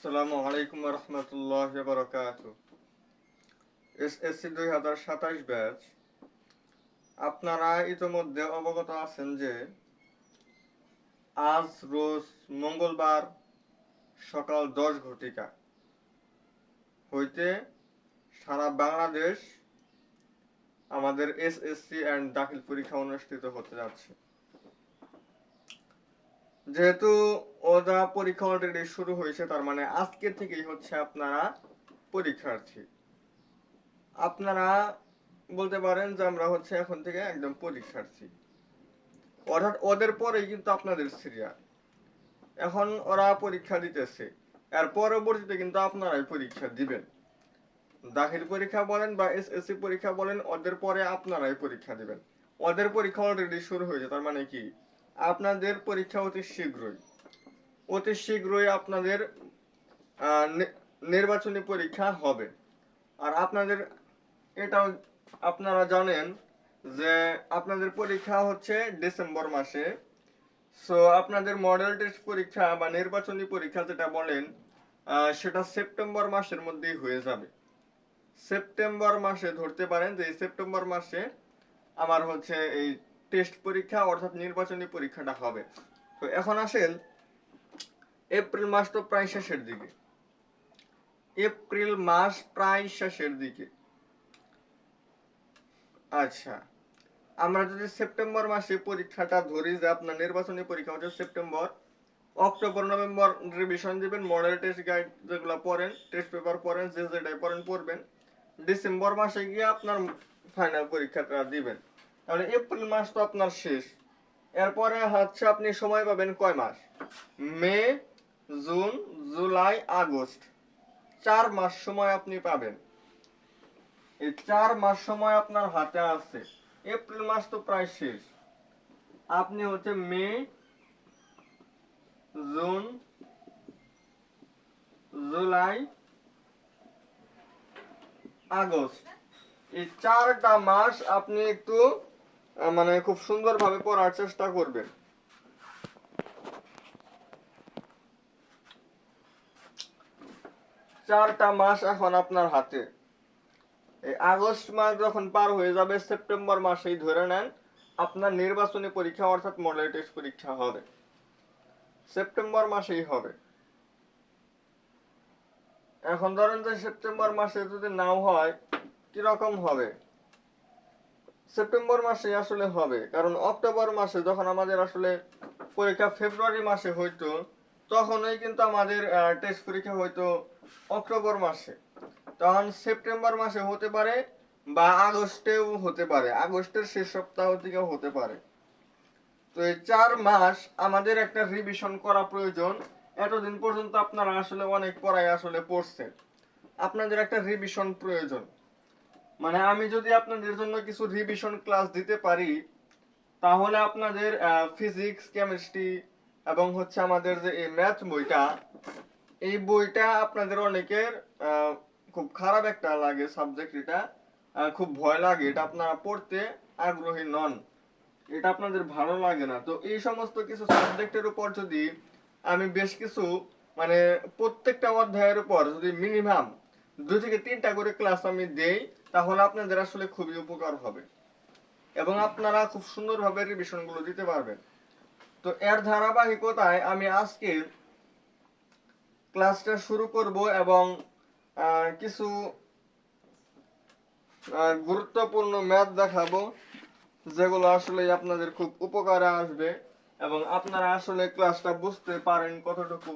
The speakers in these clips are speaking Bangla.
আসসালামু আলাইকুম রহমতুল্লাহ বারকাত। SSC 2027 batch. আপনারা ইতোমধ্যে অবগত আছেন যে আজ রোজ মঙ্গলবার সকাল 10 ঘটিকা হইতে সারা বাংলাদেশ আমাদের এসএসসি অ্যান্ড দাখিল পরীক্ষা অনুষ্ঠিত হতে যাচ্ছে। যেহেতু ওটা পরীক্ষা অলরেডি শুরু হয়েছে, তার মানে আজকে থেকেই হচ্ছে আপনারা পরীক্ষার্থী। আপনারা বলতে পারেন যে আমরা হচ্ছে এখন থেকে একদম পরীক্ষার্থী, অর্থাৎ ওদের পরেই কিন্তু আপনাদের সিরিয়াল। এখন ওরা পরীক্ষা দিতেছে, এর পরবর্তীতে কিন্তু আপনারাই পরীক্ষা দিবেন। দাখিল পরীক্ষা বলেন বা এসএসসি পরীক্ষা বলেন, ওদের পরে আপনারাই পরীক্ষা দিবেন। ওদের পরীক্ষা অলরেডি শুরু হয়েছে, তার মানে কি আপনাদের পরীক্ষা অতি শীঘ্রই আপনাদের নির্বাচনী পরীক্ষা হবে। আর আপনাদের এটাও আপনারা জানেন যে আপনাদের পরীক্ষা হচ্ছে ডিসেম্বর মাসে। সো আপনাদের মডেল টেস্ট পরীক্ষা বা নির্বাচনী পরীক্ষা যেটা বলেন, সেটা সেপ্টেম্বর মাসের মধ্যেই হয়ে যাবে। সেপ্টেম্বর মাসে ধরতে পারেন যে সেপ্টেম্বর মাসে আমার হচ্ছে এই টেস্ট পরীক্ষা অর্থাৎ নির্বাচনী পরীক্ষাটা হবে। তো এখন আসেন, এপ্রিল মাস তো প্রায় শেষের দিকে। এপ্রিল মাস প্রায় শেষের দিকে। আচ্ছা, আমরা যদি সেপ্টেম্বর মাসে পরীক্ষাটা ধরি যে আপনার নির্বাচনী পরীক্ষা হচ্ছে সেপ্টেম্বর, অক্টোবর নভেম্বর রিভিশন দিবেন, মডেল টেস্ট গাইড যেগুলো পড়েন, টেস্ট পেপার পড়েন, যে যেটাই পড়েন পড়বেন, ডিসেম্বর মাসে গিয়ে আপনার ফাইনাল পরীক্ষাটা দিবেন। তাহলে এপ্রিল মাস তো আপনার শেষ। এরপরে হচ্ছে আপনি সময় পাবেন কয় মাস? মে, জুন, জুলাই, আগস্ট, 4 মাস সময় আপনি পাবেন। এই 4 মাস সময় আপনার হাতে আছে। এপ্রিল মাস তো প্রায় শেষ। আপনি হচ্ছে মে, জুন, জুলাই, আগস্ট, এই 4টা মাস আপনি একটু মানে খুব সুন্দরভাবে পড়ার চেষ্টা করবেন। 4টা মাস এখন আপনার হাতে। এই আগস্ট মাস যখন পার হয়ে যাবে, সেপ্টেম্বর মাসেই ধরে নেন আপনার নির্বাচনী পরীক্ষা অর্থাৎ মডেল টেস্ট পরীক্ষা হবে। সেপ্টেম্বর মাসেই হবে। এখন ধরেন যে সেপ্টেম্বর মাসে যদি নাও হয়, কিরকম হবে? সেপ্টেম্বর মাসে আসলে হবে, কারণ অক্টোবর মাসে যখন আমাদের আসলে পরীক্ষা ফেব্রুয়ারি মাসে হইতো, তখনই কিন্তু আমাদের টেস্ট পরীক্ষা হইতো অক্টোবর মাসে। তখন সেপ্টেম্বর মাসে হতে পারে বা আগস্টেও হতে পারে, আগস্টের শেষ সপ্তাহ থেকে হতে পারে। তো এই 4 মাস আমাদের একটা রিভিশন করা প্রয়োজন। এতদিন পর্যন্ত আপনারা আসলে অনেক পড়াই আসলে পড়ছেন, আপনাদের একটা রিভিশন প্রয়োজন। মানে আমি যদি আপনাদের জন্য কিছু রিভিশন ক্লাস দিতে পারি, তাহলে আপনাদের ফিজিক্স, কেমিস্ট্রি এবং হচ্ছে আমাদের যে এই ম্যাথ বইটা, এই বইটা আপনাদের অনেকের খুব খারাপ একটা লাগে সাবজেক্ট। এটা খুব ভয় লাগে, এটা আপনারা পড়তে আগ্রহী নন, এটা আপনাদের ভালো লাগে না। তো এই সমস্ত কিছু সাবজেক্টের উপর যদি আমি বেশ কিছু মানে প্রত্যেকটা অধ্যায়ের উপর যদি মিনিমাম 2 থেকে 3টা করে ক্লাস আমি দেই, তাহলে আপনাদের আসলে খুবই উপকার হবে এবং আপনারা খুব সুন্দরভাবে রিভিশনগুলো দিতে পারবেন। তো এর ধারাবাহিকতায় আমি আজকে ক্লাসটা শুরু করব এবং কিছু গুরুত্বপূর্ণ ম্যাথ দেখাবো, যেগুলো আসলে আপনাদের খুব উপকারে আসবে এবং আপনারা আসলে ক্লাসটা বুঝতে পারেন কতটুকু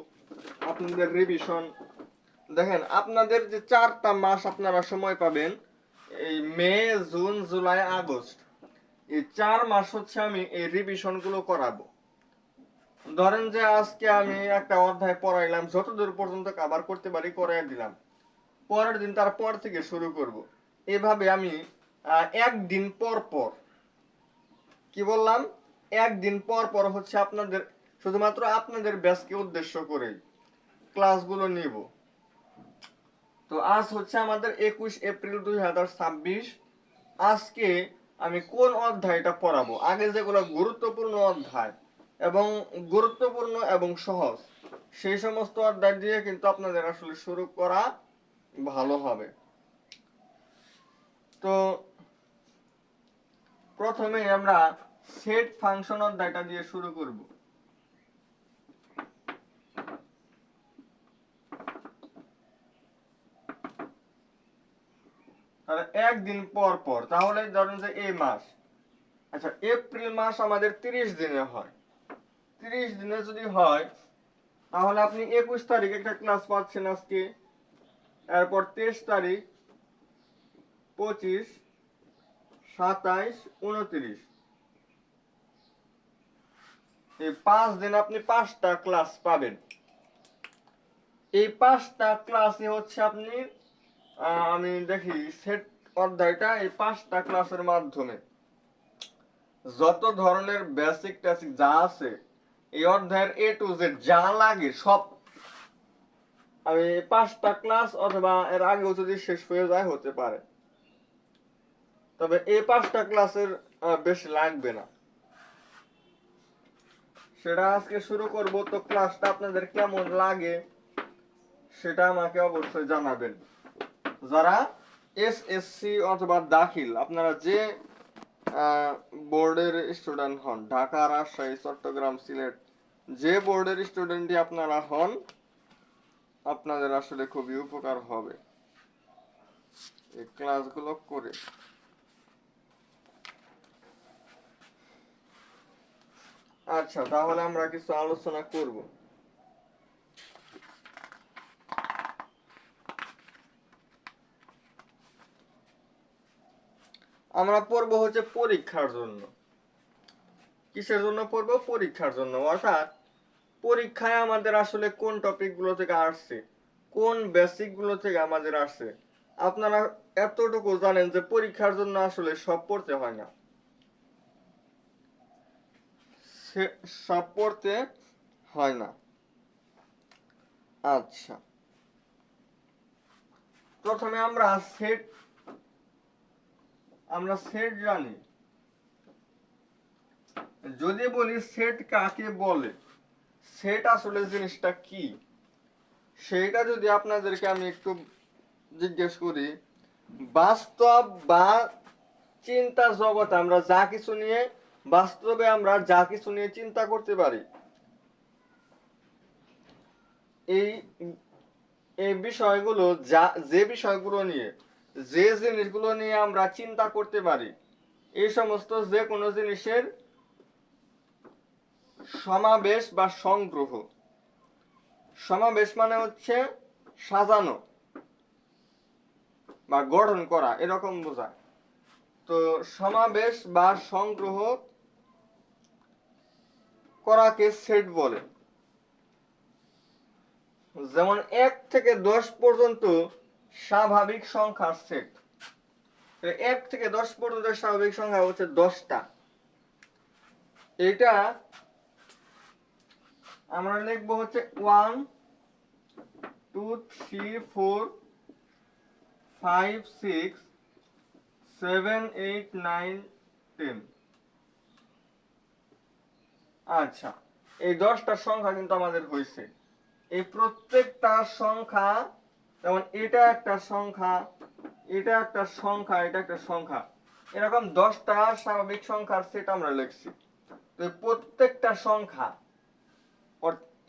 আপনাদের রিভিশন। দেখেন, আপনাদের যে 4টা মাস আপনারা সময় পাবেন, এই মে, জুন, জুলাই, আগস্ট, এই 4 মাস হচ্ছে আমি এই রিভিশন গুলো করাবো। ধরেন যে আজকে আমি একটা অধ্যায় পড়াইলাম, যতদূর পর্যন্ত কভার করতে পারি করাই দিলাম, পরের দিন তারপর থেকে শুরু করব। এভাবে আমি একদিন পর পর, কি বললাম, একদিন পর পর হচ্ছে আপনাদের, শুধুমাত্র আপনাদের ব্যাচকে উদ্দেশ্য করেই ক্লাসগুলো নিব। তো আজ হচ্ছে আমাদের 21 এপ্রিল 2026। আজকে আমি কোন অধ্যায়টা পড়াবো? আগে যেগুলো গুরুত্বপূর্ণ অধ্যায় এবং গুরুত্বপূর্ণ এবং সহজ, সেই সমস্ত অধ্যায় দিয়ে কিন্তু আপনাদের আসলে শুরু করা ভালো হবে। তো প্রথমে আমরা সেট ফাংশন অধ্যায়টা দিয়ে শুরু করব। তাহলে একদিন পর পর, তাহলে ধরেন যে এই মাস, আচ্ছা এপ্রিল মাস আমাদের 30 দিনে হয়। 30 দিনে যদি হয় তাহলে আপনি 21 তারিখ একটা ক্লাস পাচ্ছেন আজকে, এরপর 23 তারিখ, 25, 27, 29, এই 5 দিন আপনি 5টা ক্লাস পাবেন। এই 5টা ক্লাসে হচ্ছে আপনি আমি দেখি সেট অধ্যায়টা এই 5টা ক্লাসের মাধ্যমে যত ধরনের বেসিক টেসিক যা আছে এই অধ্যায়ের A to Z যা লাগে সব আমি 5টা ক্লাস অথবা এর আগেও যদি শেষ হয়ে যায় হতে পারে, তবে এই 5টা ক্লাসের বেশি লাগবে না। সেটা আজকে শুরু করব। তো ক্লাসটা আপনাদের কেমন লাগে সেটা আমাকে অবশ্যই জানাবেন। যারা এসএসসি অথবা দাখিল, আপনারা যে বোর্ডের স্টুডেন্ট হন, ঢাকা, রাজশাহী, চট্টগ্রাম, সিলেট, যে বোর্ডের স্টুডেন্টই আপনারা হন, আপনাদের আসলে খুবই উপকার হবে এই ক্লাসগুলো করে। আচ্ছা, তাহলে আমরা কিছু আলোচনা করব। আমরা পড়ব হচ্ছে পরীক্ষার জন্য। কিসের জন্য পড়ব? পরীক্ষার জন্য। অর্থাৎ পরীক্ষায় আমাদের আসলে কোন টপিকগুলো থেকে আসছে, কোন বেসিকগুলো থেকে আমাদের আসছে। আপনারা এতটুকু জানেন যে পরীক্ষার জন্য আসলে সব পড়তে হয় না, সব পড়তে হয় না। আচ্ছা, প্রথমে আমরা সেট জানি। যদি বলি সেট কাকে বলে, সেট আসলে জিনিসটা কি, সেইটা যদি আপনাদেরকে আমি একটু জিজ্ঞেস করি, বাস্তব বা চিন্তা জগৎ আমরা যা কিছু নিয়ে, বাস্তবে আমরা যা কিছু নিয়ে চিন্তা করতে পারি, এই এই বিষয়গুলো যে বিষয়গুলো নিয়ে, যে জিনিসগুলো নিয়ে আমরা চিন্তা করতে পারি, এই সমস্ত যে কোনো জিনিসের সমাবেশ বা সংগ্রহ। সমাবেশ মানে হচ্ছে সাজানো বা গঠন করা, এরকম বোঝায়। তো সমাবেশ বা সংগ্রহ করাকে সেট বলে। যেমন 1 থেকে 10 পর্যন্ত স্বাভাবিক সংখ্যার সেট। 1 থেকে 10 পর্যন্ত স্বাভাবিক সংখ্যা হচ্ছে 10টা। এটা আমরা লিখবো হচ্ছে 1, 2, 3, 4, 5, 6, 7, 8, 9, 10। আচ্ছা, এই 10টা সংখ্যা কিন্তু আমাদের হয়েছে। এই প্রত্যেকটা সংখ্যা, যেমন এটা একটা সংখ্যা, এটা একটা সংখ্যা, এটা একটা সংখ্যা, এরকম 10টা স্বাভাবিক সংখ্যার সেট আমরা লিখছি। তো প্রত্যেকটা সংখ্যা,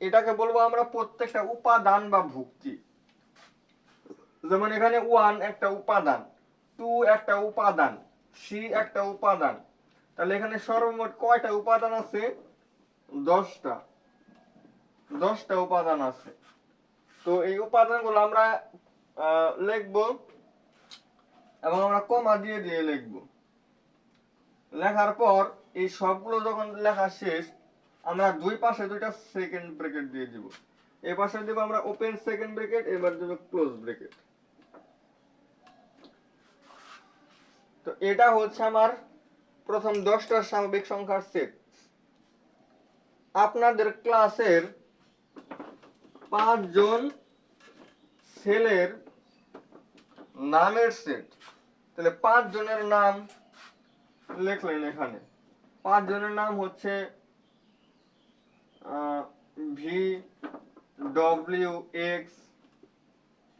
এটাকে বলবো আমরা প্রত্যেকটা উপাদান বা ভুক্তি। যেমন এখানে 1 একটা উপাদান, 2 একটা উপাদান, 3 একটা উপাদান। তাহলে এখানে সর্বমোট কয়টা উপাদান আছে? 10টা। 10টা উপাদান আছে। তো এই উপাদানগুলো আমরা লিখবো এবং আমরা কমা দিয়ে দিয়ে লিখবো। লেখার পর এই সবগুলো যখন লেখা শেষ, আমরা দুই পাশে দুইটা সেকেন্ড ব্র্যাকেট দিয়ে দিব। এই পাশে দেব আমরা ওপেন সেকেন্ড ব্র্যাকেট, এবার দেব ক্লোজ ব্র্যাকেট। তো এটা হচ্ছে আমার প্রথম 10টা স্বাভাবিক সংখ্যার সেট। আপনাদের ক্লাসের 5 জন ছেলের নামের সেট। তাহলে 5 জনের নাম লিখলেন এখানে। 5 জনের নাম হচ্ছে V, W X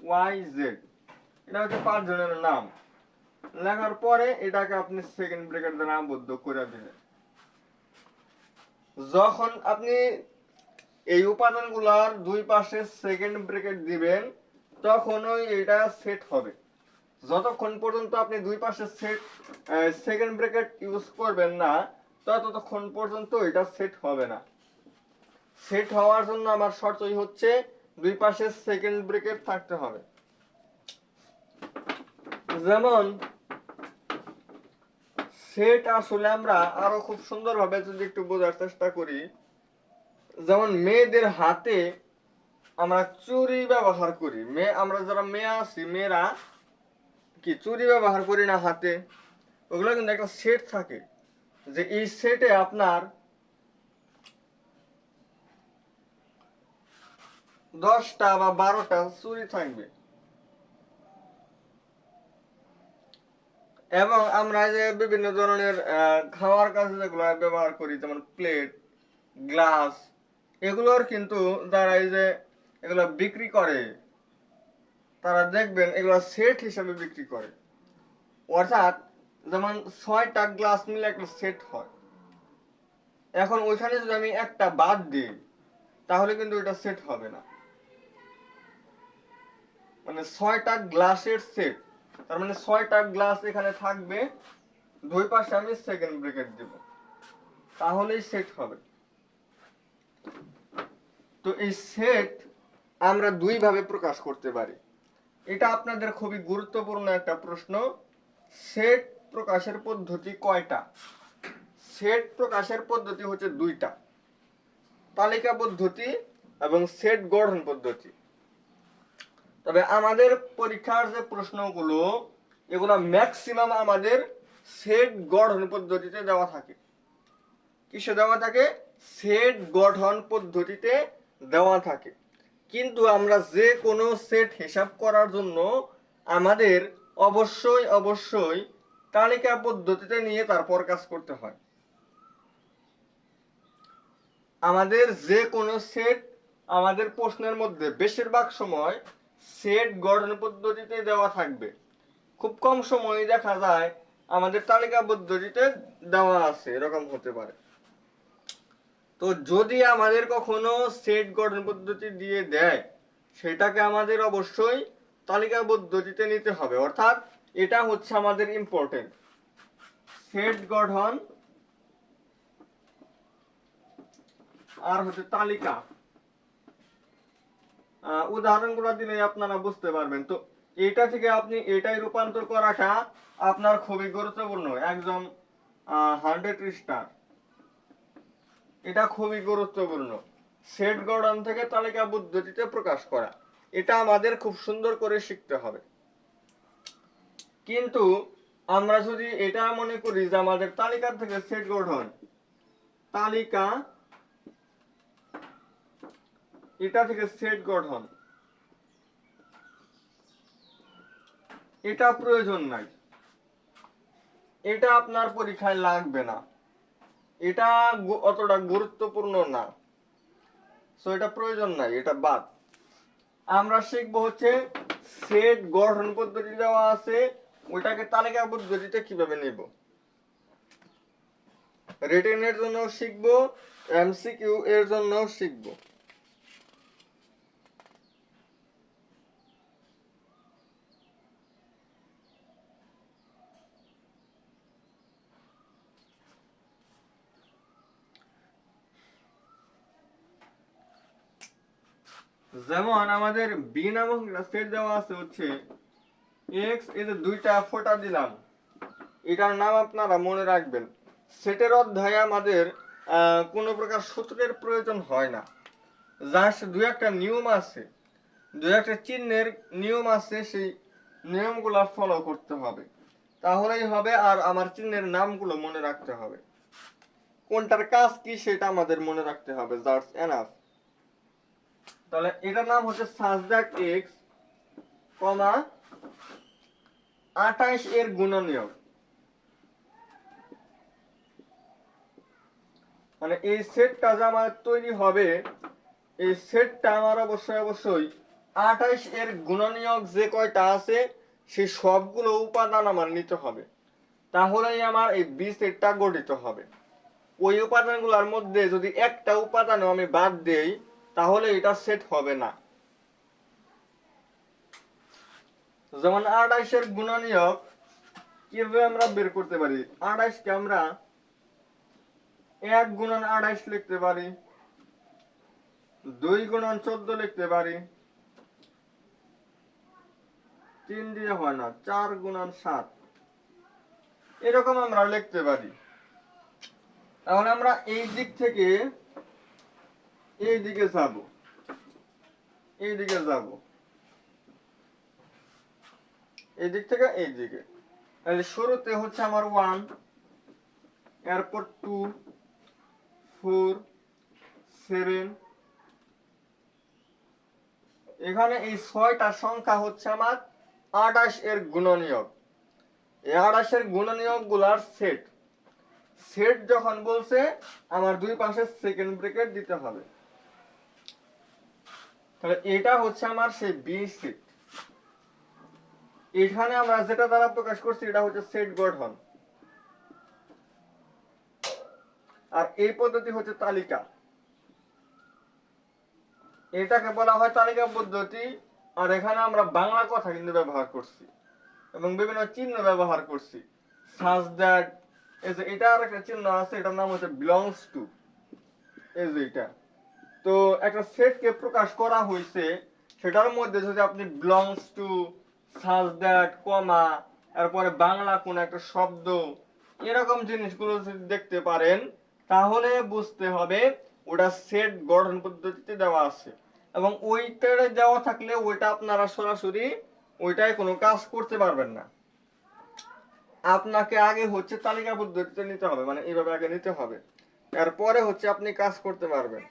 Y Z, এটা হচ্ছে 5 জনের নাম। লেখার পরে এটাকে আপনি সেকেন্ড ব্র্যাকেট দ্বারা আবদ্ধ করে দিলেন। যখন আপনি এই উপাদানগুলোর দুই পাশে সেকেন্ড ব্র্যাকেট দিবেন তখনই এটা সেট হবে। যতক্ষণ পর্যন্ত আপনি দুই পাশে সেকেন্ড ব্র্যাকেট ইউজ করবেন না ততক্ষণ পর্যন্ত এটা সেট হবে না। সেট হওয়ার জন্য আমার শর্তই হচ্ছে দুই পাশে সেকেন্ড ব্র্যাকেট থাকতে হবে। যেমন সেট আসলে আমরা আরো খুব সুন্দরভাবে যদি একটু বোঝার চেষ্টা করি, যেমন মেয়েদের হাতে আমরা চুড়ি ব্যবহার করি, আমরা যারা মেয়ে আছি মেয়েরা কি চুড়ি ব্যবহার করি না হাতে, ওগুলো কিন্তু একটা সেট থাকে, যে এই সেটে আপনার 10টা বা 12টা চুড়ি থাকবে। এবং আমরা যে বিভিন্ন ধরনের খাওয়ার কাজে যেগুলো ব্যবহার করি, যেমন প্লেট, গ্লাস, এগুলোর কিন্তু যারা এই যে এগুলো বিক্রি করে তারা দেখবেন এগুলো সেট হিসাবে বিক্রি করে। অর্থাৎ যেমন 6টা গ্লাস মিলে একটা সেট হয়। এখন ওইখানে যদি আমি একটা বাদ দিই তাহলে কিন্তু এটা সেট হবে না। মানে 6টা গ্লাসের সেট, তার মানে 6টা গ্লাস এখানে থাকবে, দুই পাশে আমি সেকেন্ড ব্র্যাকেট দেব, তাহলেই সেট হবে। তো এই সেট আমরা দুই ভাবে প্রকাশ করতে পারি। এটা আপনাদের খুবই গুরুত্বপূর্ণ একটা প্রশ্ন। সেট প্রকাশের পদ্ধতি কয়টা? সেট প্রকাশের পদ্ধতি হচ্ছে দুইটা, তালিকা পদ্ধতি এবং সেট গঠন পদ্ধতি। তবে আমাদের পরীক্ষার যে প্রশ্নগুলো এগুলো ম্যাক্সিমাম আমাদের সেট গঠন পদ্ধতিতে দেওয়া থাকে। কিসে দেওয়া থাকে? সেট গঠন পদ্ধতিতে দেওয়া থাকে। কিন্তু আমরা যে কোনো সেট হিসাব করার জন্য আমাদের অবশ্যই তালিকা পদ্ধতিতে নিয়ে তারপর কাজ করতে হয়। আমাদের যে কোনো সেট আমাদের প্রশ্নের মধ্যে বেশিরভাগ সময় সেট গঠন পদ্ধতিতে দেওয়া থাকবে। খুব কম সময় দেখা যায় আমাদের তালিকা পদ্ধতিতে দেওয়া আছে, এরকম হতে পারে। তো যদি আমাদের কখনো সেট গঠন পদ্ধতি দিয়ে দেয় সেটাকে আমাদের অবশ্যই তালিকা পদ্ধতিতে নিতে হবে। অর্থাৎ এটা হচ্ছে আমাদের ইম্পর্টেন্ট, সেট গঠন আর হচ্ছে তালিকা। উদাহরণগুলো দিলে আপনারা বুঝতে পারবেন। তো এটা থেকে আপনি এটাই রূপান্তর করাটা আপনার খুবই গুরুত্বপূর্ণ, একদম 100 স্টার। এটা খুবই গুরুত্বপূর্ণ, সেট গঠন থেকে তালিকা পদ্ধতিতে প্রকাশ করা, এটা আমাদের খুব সুন্দর করে শিখতে হবে। কিন্তু আমরা যদি এটা মনে করি যে আমাদের তালিকা থেকে সেট গঠন, তালিকা এটা থেকে সেট গঠন, এটা প্রয়োজন নাই, এটা আপনার পরীক্ষায় লাগবে না, এটা অতটা গুরুত্বপূর্ণ না, সো এটা প্রয়োজন নাই, এটা বাদ। আমরা শিখবো হচ্ছে সেট গঠন পদ্ধতি দেওয়া আছে, ওইটাকে তালিকা পদ্ধতিতে কিভাবে নেব। রিটেনের জন্য শিখবো, এমসিকিউ এর জন্য শিখবো। যেমন আমাদের বি নামক সেট দেওয়া আছে হচ্ছে এক্স, এই যে দুইটা ফোঁটা দিলাম, এটার নাম আপনারা মনে রাখবেন। সেটের অধ্যায়ে আমাদের কোনো প্রকার সূত্রের প্রয়োজন হয় না, জাস্ট দুই একটা নিয়ম আছে, দুই একটা চিহ্নের নিয়ম আছে, সেই নিয়মগুলো ফলো করতে হবে, তাহলেই হবে। আর আমার চিহ্নের নামগুলো মনে রাখতে হবে, কোনটার কাজ কি সেটা আমাদের মনে রাখতে হবে, জাস্ট এনাফ। তাহলে এটার নাম হচ্ছে সাজদাক এক্স, 28 এর গুণনীয়ক। মানে এই সেটটা যে আমার তৈরি হবে এই সেটটা আমার অবশ্যই 28 এর গুণনীয়ক যে কয়টা আছে সেই সবগুলো উপাদান আমার নিতে হবে, তাহলেই আমার এই বি সেটটা গঠিত হবে। ওই উপাদানগুলোর মধ্যে যদি একটা উপাদানও আমি বাদ দেই তাহলে এটা সেট হবে না। যেমন 28 এর গুণনীয়ক কিভাবে আমরা বের করতে পারি? 28 কে আমরা 1 গুণন 28 লিখতে পারি, 2 গুণন 14 লিখতে পারি, 3 দিয়ে হয় না, 4 গুণন 7 এরকম আমরা লিখতে পারি। তাহলে আমরা এই দিক থেকে এই দিকে যাব, এই দিকে যাব, এই দিক থেকে এই দিকে। তাহলে শুরুতে হচ্ছে আমার 1, এরপর 2, 4, 7, এখানে এই 6টা সংখ্যা হচ্ছে আমার 28 এর গুণনীয়ক। এই 28 এর গুণনীয়ক গুলার সেট। সেট যখন বলছে আমার দুই পাশে সেকেন্ড ব্র্যাকেট দিতে হবে। তাহলে এটা হচ্ছে আমার সেই বি সেট। এখানে আমরা যেটা দ্বারা প্রকাশ করছি এটা হচ্ছে সেট গঠন, আর এই পদ্ধতি হচ্ছে তালিকা। এটাকে বলা হয় তালিকা পদ্ধতি। আর এখানে আমরা বাংলা কথা কিন্তু ব্যবহার করছি এবং বিভিন্ন চিহ্ন ব্যবহার করছি, সাজ দ্যাট, এই যে এটা আর একটা চিহ্ন আছে, এটার নাম হচ্ছে বিলংস টু। এই যে এটা তো একটা সেটকে প্রকাশ করা হয়েছে, সেটার মধ্যে যদি আপনি বিলংস টু, সাজ দ্যাট, কমা, এরপরে বাংলা কোন একটা শব্দ, এরকম জিনিসগুলো যদি দেখতে পারেন তাহলে বুঝতে হবে ওটা সেট গঠন পদ্ধতিতে দেওয়া আছে। এবং ওইটা দেওয়া থাকলে ওইটা আপনারা সরাসরি ওইটাই কোনো কাজ করতে পারবেন না। আপনাকে আগে হচ্ছে তালিকা পদ্ধতিতে নিতে হবে, মানে এইভাবে আগে নিতে হবে, এরপরে হচ্ছে আপনি কাজ করতে পারবেন।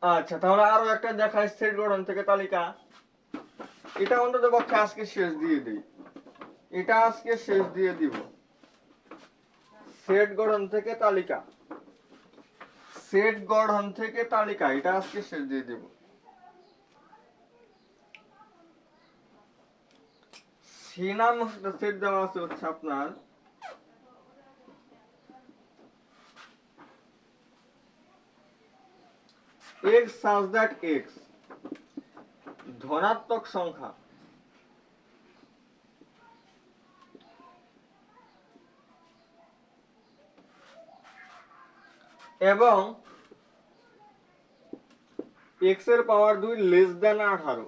আচ্ছা, তাহলে আরো একটা দেখায় সেট গঠন থেকে তালিকা। এটা অন্তত পক্ষে আজকে শেষ দিয়ে দিই, এটা আজকে শেষ দিয়ে দিব। সেট গঠন থেকে তালিকা, সেট গঠন থেকে তালিকা, এটা আজকে শেষ দিয়ে দিব। সি নাম সেট দেওয়া আছে হচ্ছে আপনার x such that x ধনাত্মক সংখ্যা এবং x এর পাওয়ার 2 লেস দেন 18।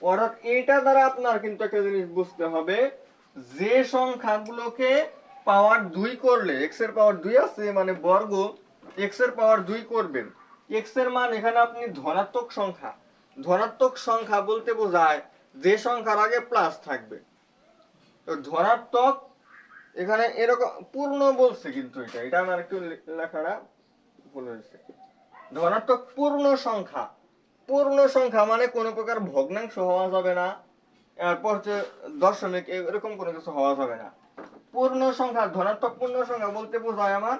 অর্থাৎ এটা দ্বারা আপনার কিন্তু একটা জিনিস বুঝতে হবে, যে সংখ্যাগুলোকে পাওয়ার 2 করলে, x এর পাওয়ার 2 আছে মানে বর্গ, x এর পাওয়ার 2 করবেন, x এর মান এখানে আপনি ধনাত্মক সংখ্যা, ধনাত্মক সংখ্যা বলতে বোঝায় যে সংখ্যার আগে প্লাস থাকবে। তো ধনাত্মক এখানে এরকম পূর্ণ বলছে, কিন্তু এটা আমার একটু লেখাটা ভুল হয়েছে। ধনাত্মক পূর্ণ সংখ্যা, পূর্ণ সংখ্যা মানে কোনো প্রকার ভগ্নাংশ হওয়া যাবে না, এরপর হচ্ছে দশমিক, এরকম কোনো কিছু হওয়া যাবে না। পূর্ণ সংখ্যা, ধনাত্মক পূর্ণ সংখ্যা বলতে বোঝায় আমার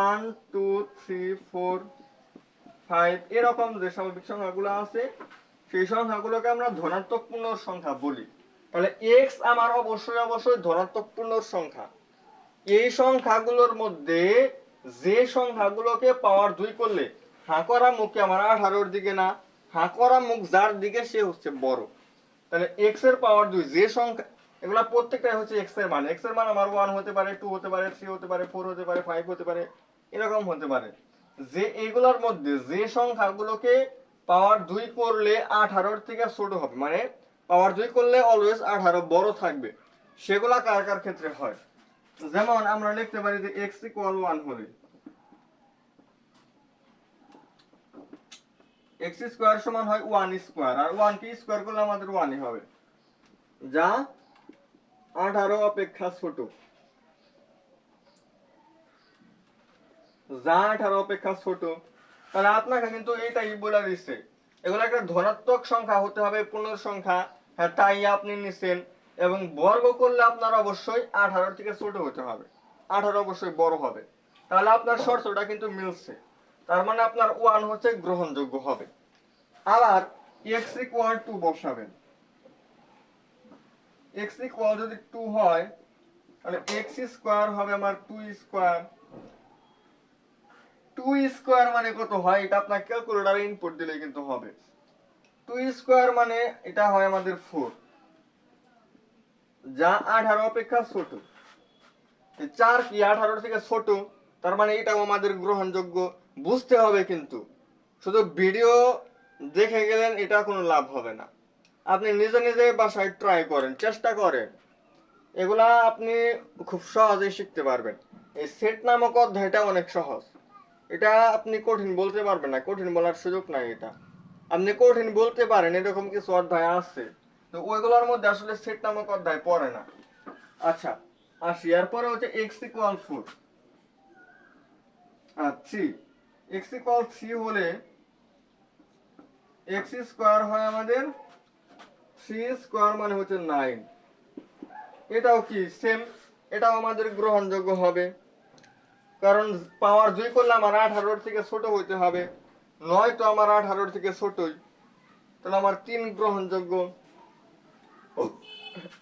1, 2, 3, 4, 5 এরকম যে স্বাভাবিক সংখ্যাগুলো আছে সেই সংখ্যাগুলোকে আমরা ধনাত্মক পূর্ণ সংখ্যা বলি। তাহলে x আমার অবশ্যই ধনাত্মক পূর্ণ সংখ্যা। এই সংখ্যাগুলোর মধ্যে যে সংখ্যাগুলোকে পাওয়ার 2 করলে হাঁ করা মুখে আমার 18 দিকে না, হাঁ করা মুখ যার দিকে সে হচ্ছে বড়। তাহলে x এর পাওয়ার 2 যে সংখ্যা, এগুলা প্রত্যেকটাই হচ্ছে x এর মান। x এর মান আমার 1 হতে পারে, 2 হতে পারে, 3 হতে পারে, 4 হতে পারে, 5 হতে পারে, এরকম হতে পারে। যে এইগুলোর মধ্যে যে সংখ্যাগুলোকে পাওয়ার 2 করলে 18 থেকে ছোট হবে, মানে পাওয়ার 2 করলে অলওয়েজ 18 বড় থাকবে, সেগুলা কার কার ক্ষেত্রে হয়? যেমন আমরা লিখতে পারি যে x = 1 হলে x স্কয়ার সমান হয় 1 স্কয়ার, আর 1 কে স্কয়ার করলে আমাদের 1 ই হবে, যা 18 অপেক্ষা ছোট, যা 18 অপেক্ষা ছোট। তাহলে আপনাকে কিন্তু এইটাই বলে দিচ্ছে, এগুলো একটা ধনাত্মক সংখ্যা হতে হবে, পূর্ণ সংখ্যা। হ্যাঁ, তাই আপনি নিছেন। এবং বর্গ করলে আপনার অবশ্যই 18 থেকে ছোট হতে হবে, 18 অবশ্যই বড় হবে। তাহলে আপনার শর্তটা কিন্তু মিলছে, তার মানে আপনার 1 হচ্ছে গ্রহণযোগ্য হবে। আবার x ইকুয়াল টু বসাবেন, x ইকুয়াল যদি 2 হয় তাহলে x স্কয়ার হবে আমার 2 স্কয়ার। 2 স্কয়ার মানে কত হয় এটা আপনার ক্যালকুলেটরে ইনপুট দিলে কিন্তু হবে। 2 স্কয়ার মানে এটা হয় আমাদের 4, যা 18 অপেক্ষা ছোট। 4 কি 18 থেকে ছোট, তার মানে এটাও আমাদের গ্রহণযোগ্য। বুঝতে হবে কিন্তু, শুধু ভিডিও দেখে গেলেন এটা কোনো লাভ হবে না। আপনি নিজে নিজে বাসায় ট্রাই করেন, চেষ্টা করেন, এগুলা আপনি খুব সহজেই শিখতে পারবেন। এই সেট নামক অধ্যায়টা অনেক সহজ, এটা আপনি কঠিন বলতে পারবেন না, কঠিন বলার সুযোগ নাই। এটা আপনি কঠিন বলতে পারেন এরকম কিছু অধ্যায় আছে, তো ওইগুলোর মধ্যে আসলে সেট নামক অধ্যায় পড়ে না। আচ্ছা আসি, এরপরে হচ্ছে x ইকুয়াল 4 আর 3। x ইকুয়াল 3 হলে x স্কয়ার হয় আমাদের 3 স্কয়ার মানে হচ্ছে 9। এটাও কি সেম, এটাও আমাদের গ্রহণযোগ্য হবে, কারণ পাওয়ার 2 করলে আমার 18 থেকে ছোট হইতে হবে, 9 তো আমার 18 থেকে ছোটই, তাহলে আমার 3 গ্রহণযোগ্য।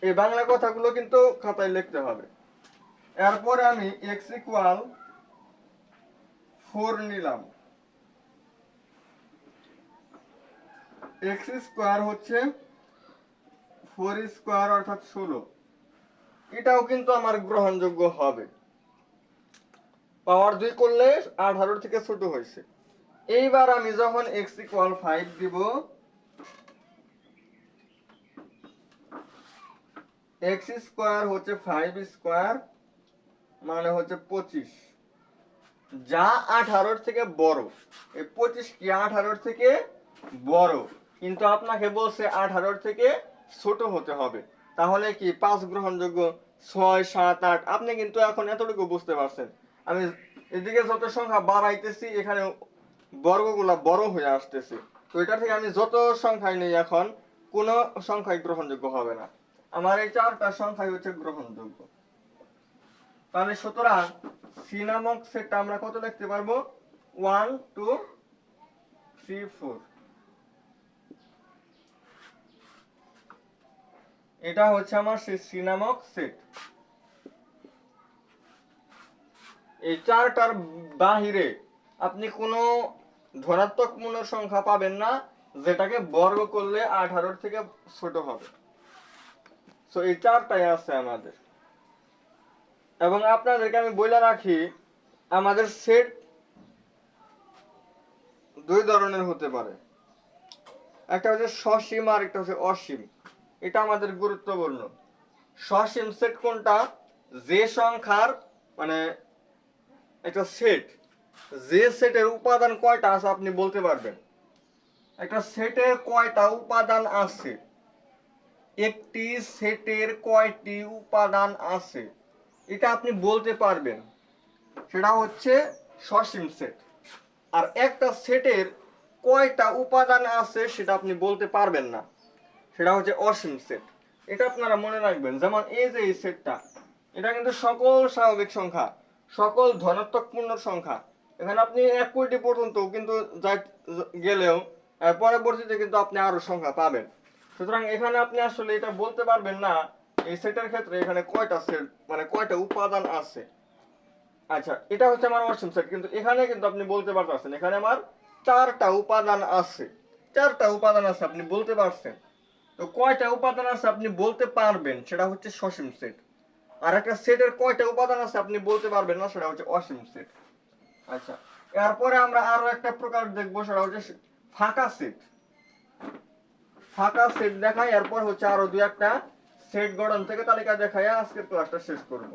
এই বাংলা কথাগুলো কিন্তু খাতায় লিখতে হবে। এরপরে আমি x ইকুয়াল 4 নিলাম, x স্কয়ার হচ্ছে 4 স্কয়ার অর্থাৎ 16, এটাও কিন্তু আমার গ্রহণযোগ্য হবে, পাওয়ার 2 করলে 18 থেকে ছোট হয়েছে। এইবার আমি যখন x ইকুয়াল 5 দিব, x স্কয়ার হচ্ছে 5 স্কয়ার মানে হচ্ছে 25, যা 18 থেকে বড়। এই 25 কি 18 থেকে বড়, কিন্তু আপনাকে বলছে 18 থেকে ছোট হতে হবে, তাহলে কি 5 গ্রহণযোগ্য, 6 7 8। আপনি কিন্তু এখন এতটুকু বুঝতে পারছেন, আমি এদিকে যত সংখ্যা বাড়াইতেছি এখানে বর্গগুলা বড় হয়ে আসতেছে, তো এটা থেকে আমি যত সংখ্যাই নেই এখন কোনো সংখ্যাই গ্রহণযোগ্য হবে না, আমার এই 4টা সংখ্যাই হচ্ছে গ্রহণযোগ্য। তাহলে সুতরাং সি নামক সেটটা আমরা কত লিখতে পারবো, 1 2 3 4। এটা হচ্ছে আমার সেই সি নামক সেট। এই 4টার বাহিরে আপনি কোনো ধনাত্মক পূর্ণ সংখ্যা পাবেন না যেটাকে বর্গ করলে 18 থেকে ছোট হবে। সো এই 4টাই আছে আমাদের। এবং আপনাদেরকে আমি বলে রাখি, আমাদের সেট 2 ধরনের হতে পারে, একটা হচ্ছে সসীম আর একটা হচ্ছে অসীম। এটা আমাদের গুরুত্বপূর্ণ। সসীম সেট কোনটা, যে সংখ্যার মানে একটা সেট, যে সেটের উপাদান কয়টা আছে আপনি বলতে পারবেন। একটা সেটের কয়টা উপাদান আছে, একটি সেটের কয়টি উপাদান আছে, এটা আপনি বলতে পারবেন, সেটা হচ্ছে সসীম সেট। আর একটা সেটের কয়টা উপাদান আছে সেটা আপনি বলতে পারবেন না, সেটা হচ্ছে অসীম সেট। এটা আপনারা মনে রাখবেন। যেমন এই যে এই সেটটা, এটা কিন্তু সকল স্বাভাবিক সংখ্যা, সকল ধনাত্মক পূর্ণ সংখ্যা। এখানে আপনি 1 কোটি পর্যন্ত কিন্তু গেলেও পরবর্তীতে কিন্তু আপনি আরো সংখ্যা পাবেন। সুতরাং এখানে আপনি আসলে এটা বলতে পারবেন না এই সেটের ক্ষেত্রে এখানে কয়টা সেট মানে কয়টা উপাদান আছে। আচ্ছা, এটা হচ্ছে আমার অসীম সেট, কিন্তু এখানে কিন্তু আপনি বলতে পারতেছেন এখানে আমার 4টা উপাদান আছে, 4টা উপাদান আছে আপনি বলতে পারছেন। তো কয়টা উপাদান আছে আপনি বলতে পারবেন সেটা হচ্ছে সসীম সেট। আর একটা সেটের কয়টা উপাদান আছে আপনি বলতে পারবেন না সেটা হচ্ছে অসীম সেট। আচ্ছা, এরপরে আমরা আরো একটা প্রকার দেখবো, সেটা হচ্ছে ফাঁকা সেট। ফাঁকা সেট দেখাই, এরপর হচ্ছে আরো 2-একটা সেট গঠন থেকে তালিকা দেখাই আজকের ক্লাসটা শেষ করব।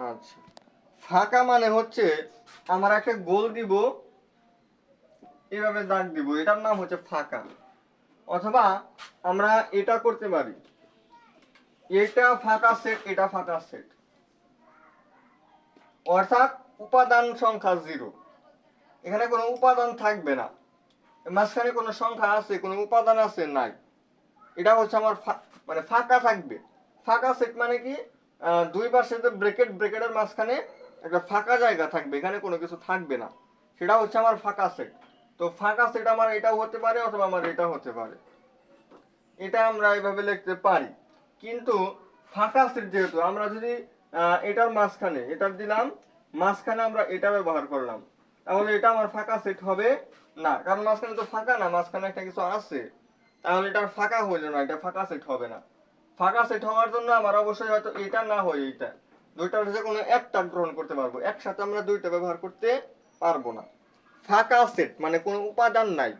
আচ্ছা, ফাঁকা মানে হচ্ছে আমরা একটা গোল দিব, এভাবে দাগ দিব, এটার নাম হচ্ছে ফাঁকা। অথবা আমরা এটা করতে পারি, এটা ফাঁকা সেট, এটা ফাঁকা সেট, অর্থাৎ উপাদান সংখ্যা 0, এখানে কোনো উপাদান থাকবে না। মাঝখানে কোনো সংখ্যা আছে, কোনো উপাদান আছে? নাই। এটা হচ্ছে আমার মানে ফাঁকা থাকবে। ফাঁকা সেট মানে কি, দুই পাশে যে ব্রেকেটের মাঝখানে একটা ফাঁকা জায়গা থাকবে, এখানে কোনো কিছু থাকবে না, সেটা হচ্ছে আমার ফাঁকা সেট। তো ফাঁকা সেট আমার এটাও হতে পারে অথবা আমার এটাও হতে পারে, এটা আমরা এইভাবে লিখতে পারি। কিন্তু ফাঁকা সেট যেহেতু, আমরা যদি এটার মাঝখানে এটার দিলাম, মাঝখানে আমরা এটা ব্যবহার করলাম, তাহলে এটা আমার ফাঁকা সেট হবে না, কারণ মাঝখানে তো ফাঁকা না, মাঝখানে একটা কিছু আছে, তাহলে এটা ফাঁকা হইলো না, এটা ফাঁকা সেট হবে না। ফাঁকা সেট হওয়ার জন্য আমার অবশ্যই হয়তো এটা না হয় এইটা, দুইটার যে কোনো একটা গ্রহণ করতে পারবো, একসাথে আমরা দুইটা ব্যবহার করতে পারবো না। ফাঁকা সেট মানে কোনো উপাদান নাই,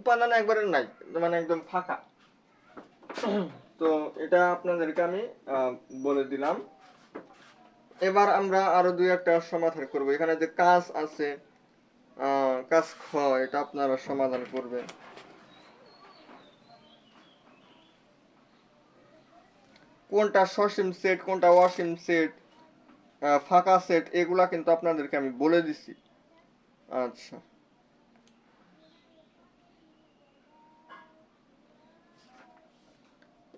উপাদান একবারে নাই, মানে একদম ফাঁকা। তো এটা আপনাদেরকে আমি বলে দিলাম। এবার আমরা আরো দুই একটা সমাধান করব। এখানে যে কাজ আছে, কাজ খ, এটা আপনারা সমাধান করবেন। কোনটা সসীম সেট, কোনটা অসীম সেট, ফাঁকা সেট, এগুলা কিন্তু আপনাদেরকে আমি বলে দিছি। আচ্ছা,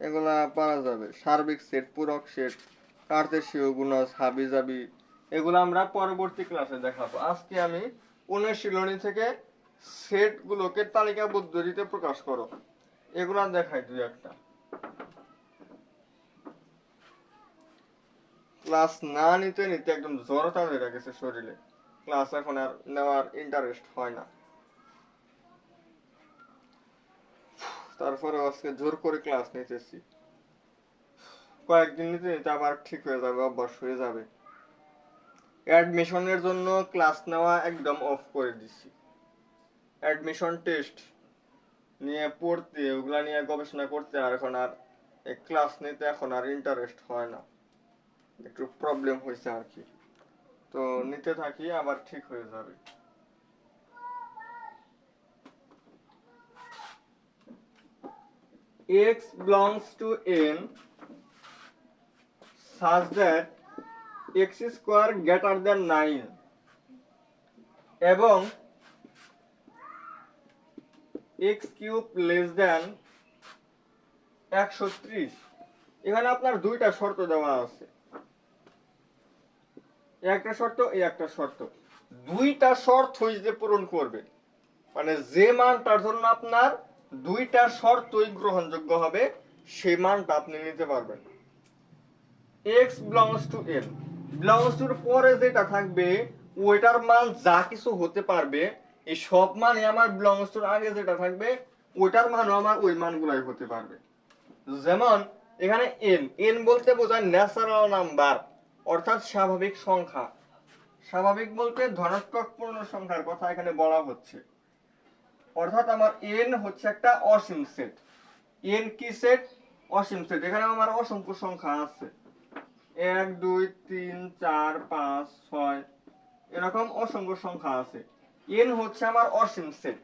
এগুলা পারা যাবে। সার্বিক সেট, পূরক সেট, কার্তেশীয় গুণজ, হাবিজাবি, এগুলো আমরা পরবর্তী ক্লাসে দেখাবো। আজকে আমি অনুশীলনী থেকে সেটগুলোকে তালিকা পদ্ধতিতে প্রকাশ করো, এগুলা দেখাই দুই একটা। ক্লাস না নিতে নিতে একদম জড়তা হয়ে গেছে শরীরে, ক্লাস এখন আর নেওয়ার ইন্টারেস্ট হয় না। তারপরে আজকে জোর করে ক্লাস নিতেছি, কয়েকদিন নিতে নিতে আবার ঠিক হয়ে যাবে, অভ্যাস হয়ে যাবে। অ্যাডমিশনের জন্য ক্লাস নেওয়া একদম অফ করে দিছি। অ্যাডমিশন টেস্ট নিয়ে পড়তে, ওগুলা নিয়ে গবেষণা করতে আর এখন আর ক্লাস নিতে এখন আর ইন্টারেস্ট হয় না, একটু প্রবলেম হয়েছে আর কি। তো নিতে থাকি, আবার ঠিক হয়ে যাবে। x belongs to n such that x square greater than 9 এবং x cube less than 130। এখানে আপনার দুইটা শর্ত দেওয়া আছে, একটা শর্ত এই একটা শর্ত, দুইটা শর্তই যে পূরণ করবে, মানে যে মানটার জন্য আপনার দুইটা শর্তই গ্রহণযোগ্য হবে সেই মানটা আপনি নিতে পারবেন। x belongs to n, belongs to পরে যেটা থাকবে ওইটার মান যা কিছু হতে পারবে, এই সব মানে আমার belongs to আগে যেটা থাকবে ওইটার মানও আমার ওই মানগুলাই হতে পারবে। যেমন এখানে n, n বলতে বোঝায় ন্যাচারাল নাম্বার, অর্থাৎ স্বাভাবিক সংখ্যা। স্বাভাবিক বলতে ধনাত্মক পূর্ণ সংখ্যার কথা এখানে বলা হচ্ছে, অর্থাৎ আমার n হচ্ছে একটা অসীম সেট। n কি সেট? অসীম সেট। এখানে আমার অসংখ্য সংখ্যা আছে, 1 2 3 4 5 6 এরকম অসংখ্য সংখ্যা আছে। n হচ্ছে আমার অসীম সেট।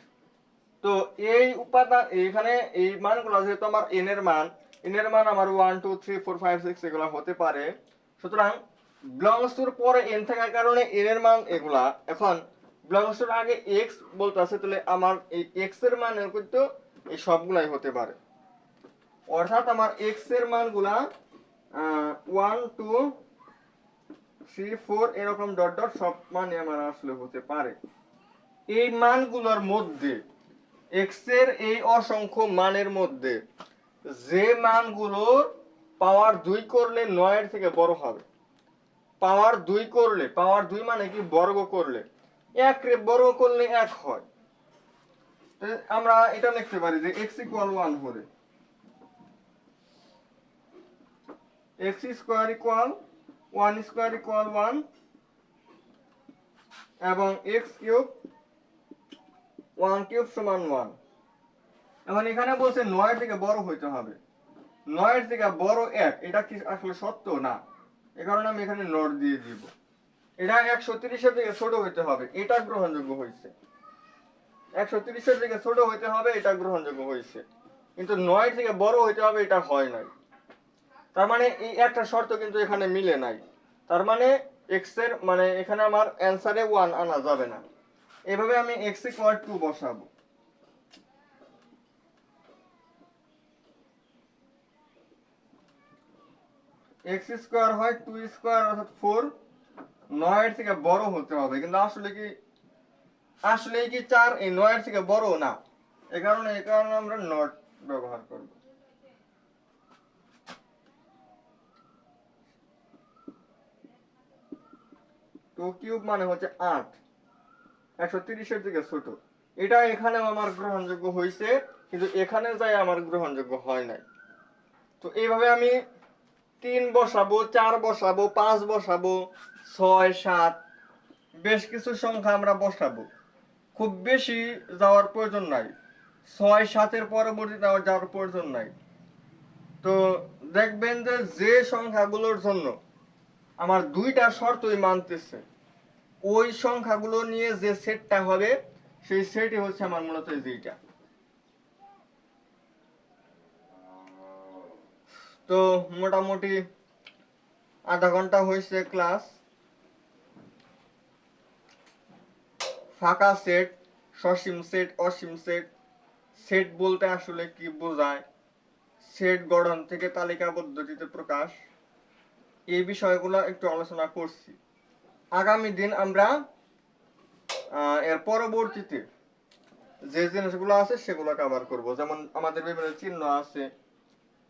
তো এই উপাদান এখানে এই মানগুলো যেহেতু আমার n এর মান, n এর মান আমার 1 2 3 4 5 6 এগুলো হতে পারে, সুতরাং belongs to পরে n থাকার কারণে n এর মান এগুলা। এখন belongs to আগে x বলতে আছে, তাহলে আমার এই x এর মান কিন্তু এই সবগুলাই হতে পারে, অর্থাৎ আমার x এর মানগুলা 1 2 3 4 এরকম ডট ডট সব মানে আমার আসলে হতে পারে। এই মানগুলোর মধ্যে x এর এই অসংখ্য মানের মধ্যে যে মানগুলোর পাওয়ার 2 করলে 9 এর থেকে বড় হবে, পাওয়ার 2 করলে, পাওয়ার 2 মানে কি বর্গ করলে, 1 রে বর্গ করলে 1 হয়, আমরা এটা লিখতে পারি যে x = 1 হলে x square equal 1 square equal 1 এবং x কিউব 1 কিউব সমান 1। এখন এখানে বলছে 9 থেকে বড় হইতে হবে, 9 থেকে বড় 1, এটা কি আসলে সত্য না, এই কারণে আমি এখানে নট দিয়ে দিব। এটা 130 এর থেকে ছোট হইতে হবে, এটা গ্রহণযোগ্য হইছে, 130 এর থেকে ছোট হইতে হবে, এটা গ্রহণযোগ্য হইছে, কিন্তু 9 থেকে বড় হইতে হবে এটা হয় নাই। তার মানে এই একটা শর্ত কিন্তু এখানে মিলে নাই, তার মানে x এর মানে এখানে আমার অ্যানসারে 1 আনা যাবে না। এভাবে আমি x = 2 বসাবো, এক্স স্কোয়ার হয় 2 স্কোয়ার অর্থাৎ 4, 9 এর থেকে বড় হতে হবে, কিন্তু আসলে কি 4 এই 9 এর থেকে বড় না। এই কারণে আমরা নট ব্যবহার করব। 2 কিউব মানে হচ্ছে 8, 130 এর থেকে ছোট। এটা এখানেও আমার গ্রহণযোগ্য হয়েছে, কিন্তু এখানে যাই আমার গ্রহণযোগ্য হয় নাই। তো এইভাবে আমি 3 বসাবো, 4 বসাবো, 5 বসাবো, 6, 7 বেশ কিছু সংখ্যা আমরা বসাবো। খুব বেশি যাওয়ার প্রয়োজন নাই, 6, 7 পরবর্তীতে যাওয়ার প্রয়োজন নাই। তো দেখবেন যে সংখ্যাগুলোর জন্য আমার দুইটা শর্তই মানতেছে, ওই সংখ্যাগুলো নিয়ে যে সেটটা হবে সেই সেটই হচ্ছে আমার মূলত যেটা। তো মোটামুটি আধা ঘন্টা হয়েছে ক্লাস। ফাঁকা সেট, সসীম সেট, অসীম সেট, সেট বলতে আসলে কি বোঝায়, সেট গঠন থেকে তালিকা পদ্ধতিতে প্রকাশ, এই বিষয়গুলো একটু আলোচনা করছি। আগামী দিন আমরা এর পরবর্তীতে যে জিনিসগুলো আছে সেগুলো কভার করব। যেমন আমাদের বিভিন্ন চিহ্ন আছে,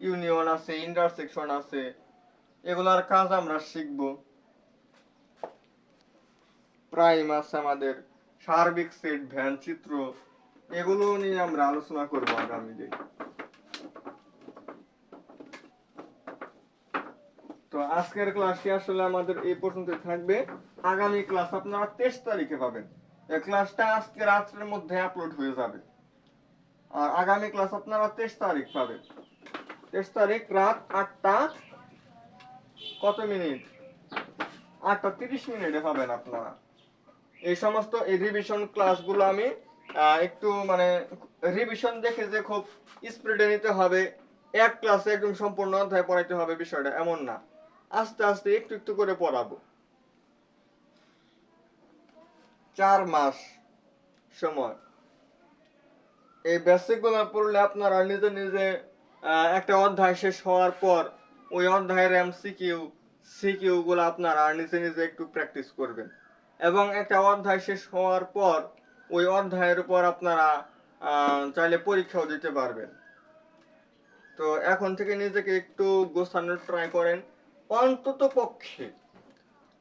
ইউনিয়ন আছে, ইন্টারসেকশন আছে, এগুলার কাজ আমরা শিখব। প্রাইম আছে আমাদের, সার্বিক সেট, ভ্যান চিত্র, এগুলো নিয়ে আমরা আলোচনা করব আগামী দিন। তো আজকের ক্লাসটি আসলে আমাদের এই পর্যন্ত থাকবে। আগামী ক্লাস আপনারা 23 তারিখে পাবেন। এই ক্লাসটা আজকে রাত্রের মধ্যে আপলোড হয়ে যাবে। আর আগামী ক্লাস আপনারা 23 তারিখ পাবেন। 23 তারিখ রাত 8টা কত মিনিট, 8:30 পাবেন আপনারা। এই সমস্ত রিভিশন ক্লাসগুলো আমি একটু মানে রিভিশন দেখে যে খুব স্পিডে নিতে হবে, এক ক্লাসে একদম সম্পূর্ণ অধ্যায় পড়াইতে হবে বিষয়টা এমন না, আস্তে আস্তে একটু একটু করে পড়াবো। 4 মাস সময় এই বেসিকগুলো পড়লে আপনারা নিজে নিজে একটা অধ্যায় শেষ হওয়ার পর ওই অধ্যায়ের সিকিউ গুলো আপনারা নিজে নিজে একটু প্র্যাকটিস করবেন, এবং একটা অধ্যায় শেষ হওয়ার পর ওই অধ্যায়ের উপর আপনারা চাইলে পরীক্ষাও দিতে পারবেন। তো এখন থেকে নিজেকে একটু গোছানোর ট্রাই করেন। অন্তত পক্ষে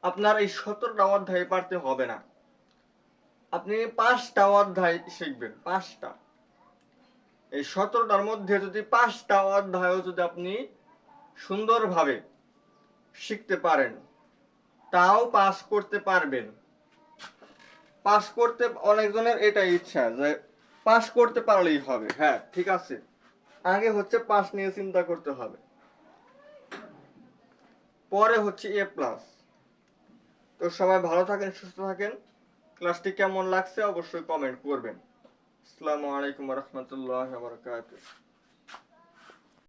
আপনার এই 17টা অধ্যায় পারতে হবে না, আপনি 5টা অধ্যায় শিখবেন, 5টা। এই 17টার মধ্যে যদি 5টা অধ্যায়ও যদি আপনি সুন্দরভাবে শিখতে পারেন, তাও পাস করতে পারবেন। পাস করতে অনেকজনের এটাই ইচ্ছা যে পাস করতে পারলেই হবে। হ্যাঁ ঠিক আছে, আগে হচ্ছে পাস নিয়ে চিন্তা করতে হবে, পরে হচ্ছে A+। তো সবাই ভালো থাকেন, সুস্থ থাকেন। ক্লাসটি কেমন লাগছে অবশ্যই কমেন্ট করবেন। আসসালামু আলাইকুম ওয়া রাহমাতুল্লাহি ওয়া বারাকাতুহু।